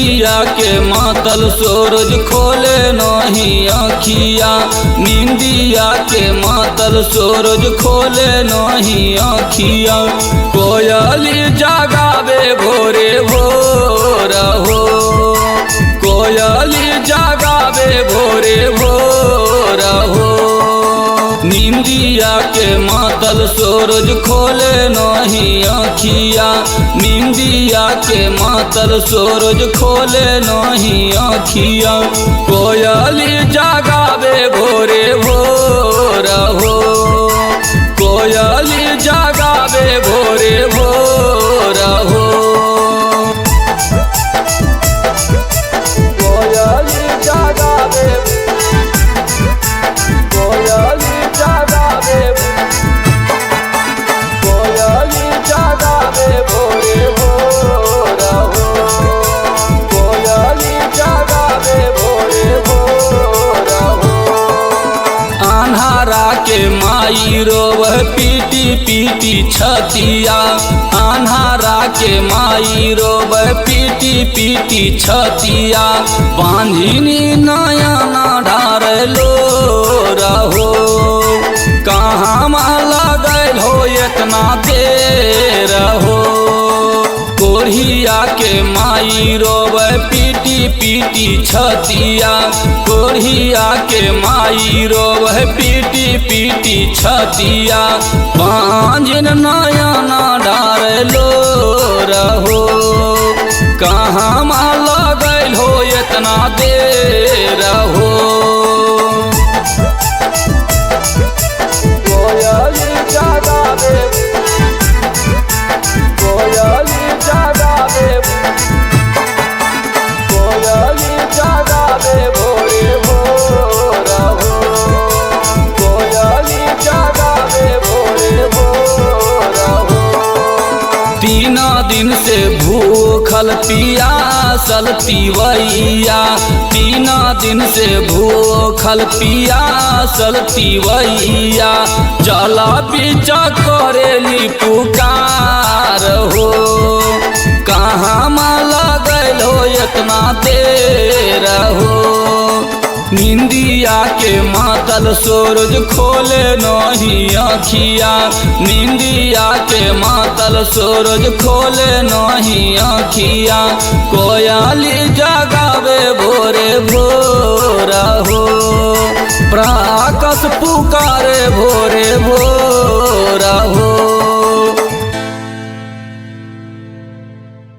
निंदिया के मातल सूरज खोले नहीं आँखिया, निंदिया के मातल सूरज खोले नहीं आँखिया। कोयली जगावे भोरे भोर हो, कोयली जगावे भोरे भोर हो। निंदिया के मातल सूरज खोले नहीं आँखिया, निंदिया के मातल सूरज खोले नहीं आँखिया। कोयली जगावे भोरे भोर हो, कोयली जगावे भोरे भोर हो। कोयली जगावे, कोयली जगावे, कोयली जगावे भोरे भोर हो, कोयली जगावे भोरे भोर हो। अन्हारा के माई रोवह पीटी पीटी छतिया, अन्हारा के माई रोवह पीटी पीटी छतिया। बांधिनी नयना ढार लो रहो, कहाँ लगल हो इतना देर हो। कोढ़िया के माई रोवे पीटी पीटी छतिया, कोढ़िया के माई रोवे पीटी पीटी छतिया। बांझिन नयना ढार लो रहो, कहाँ लगल हो इतना देर हो। कोयली जगावे, कोयली जगावे, कोयली जगावे भोरे भोर हो, कोयली जगावे भोरे भोर हो। तीन दिन से भूखल पियासल तिवैया, तीन दिन से भूखल पियासल तिवैया। जला पीछा करेली पुकार हो, कहाँ लगल हो इतना देर हो। निंदिया के मातल सूरज खोले नहीं आँखिया, निंदिया के मातल सूरज खोले नहीं आँखिया। कोयली जगावे भोरे भोर हो, प्राकस पुकारे भोरे भोर हो।